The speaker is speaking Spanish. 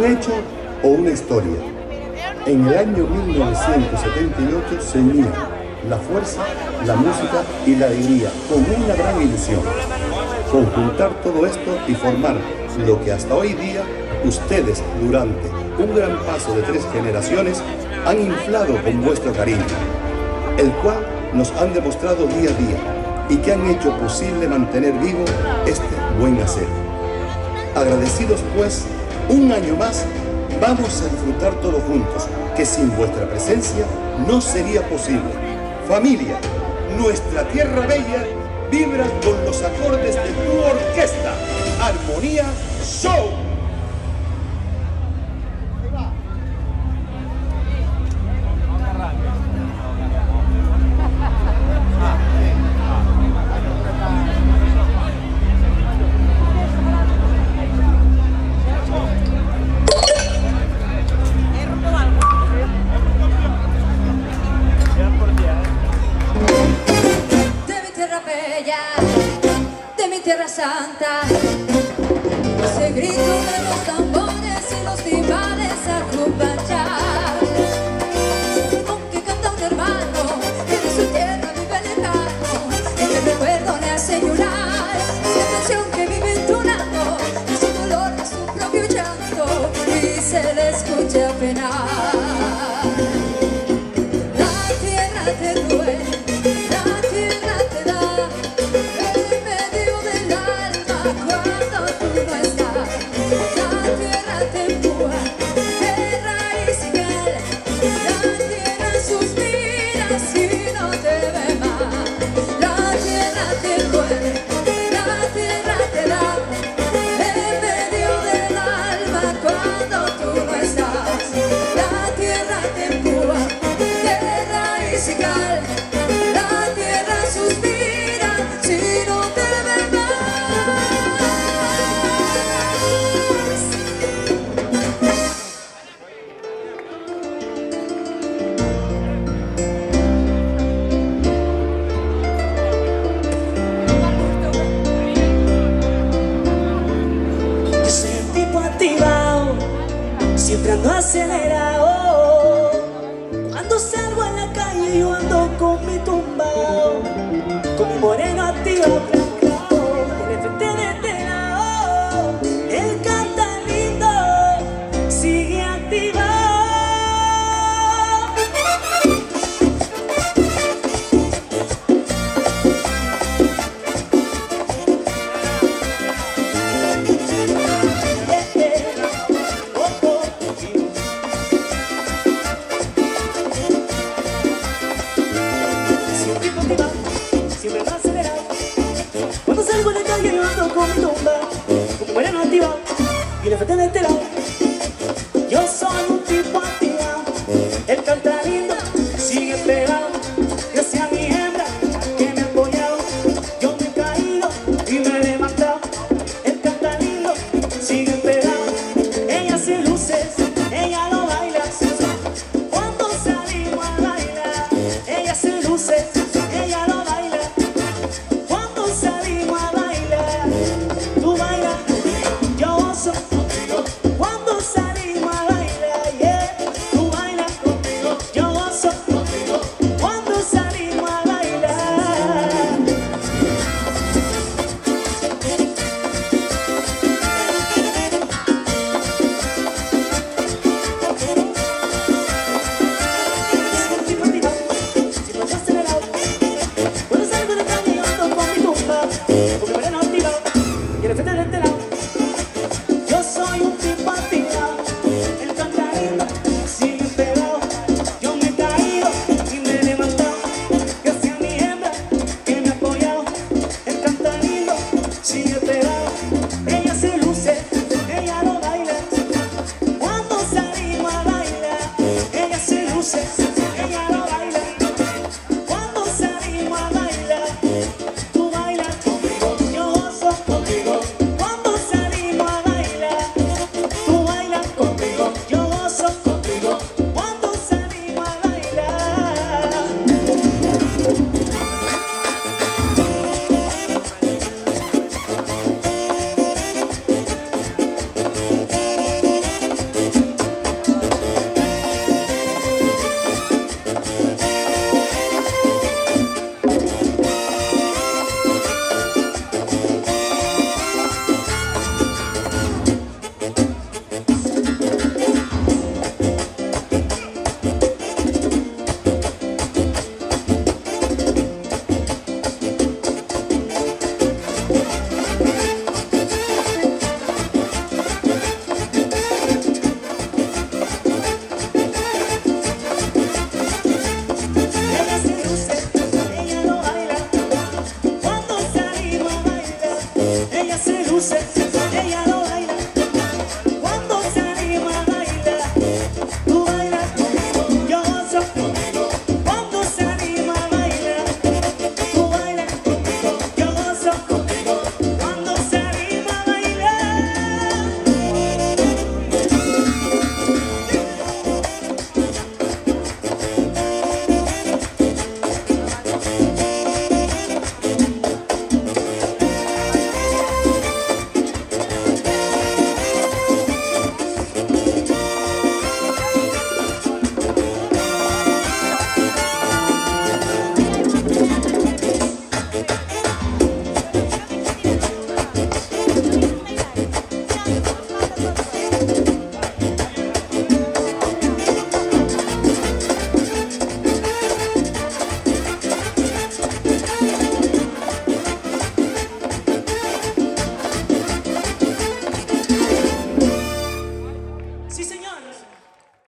hecho o una historia. En el año 1978 se unían la fuerza, la música y la alegría con una gran ilusión. Conjuntar todo esto y formar lo que hasta hoy día ustedes, durante un gran paso de 3 generaciones, han inflado con vuestro cariño, el cual nos han demostrado día a día y que han hecho posible mantener vivo este buen hacer. Agradecidos pues, un año más, vamos a disfrutar todos juntos, que sin vuestra presencia no sería posible. Familia, nuestra tierra bella vibra con los acordes de tu orquesta. Armonía Show. De mi tierra santa, ese grito de los tambores y los timbales a acompañar, con que canta un hermano que de su tierra vive lejano y que el recuerdo le hace llorar. Esa canción que vive entonando de su dolor, de su propio llanto, y se le escucha penar. La tierra te duele, la tierra te da. Siempre ando acelerado, cuando salgo a la calle yo ando con mi tumbao, con mi moreno activo, en el frente de este lado, él canta lindo, sigue activado. Siempre ando acelerado, cuando salgo a la calle yo ando con mi tumba, con mi moreno activado, y en el frente de este lado, yo soy un tipo activado, él canta lindo, sigue pegado, gracias a mi hembra que me ha apoyado, yo me he caído y me he levantado, él canta lindo, sigue pegado, ella hace luces, ella lo baila, cuando salimos a bailar, ella hace luces, ella lo baila. Cuando salimos a bailar, tú bailas, yo gozo. Cuando salimos a bailar, yeah, tú bailas, yo gozo. Cuando salimos a bailar. Yo soy un tipo activado, él canta lindo, sigue pegado, yo me he caído y me he levantado, gracias a mi hembra que me ha apoyado, él canta lindo, sigue pegado, ella se luce, ella lo baila, cuando salimos a bailar, ella se luce, ella lo baila, cuando salimos a bailar, tú bailas conmigo, yo luces.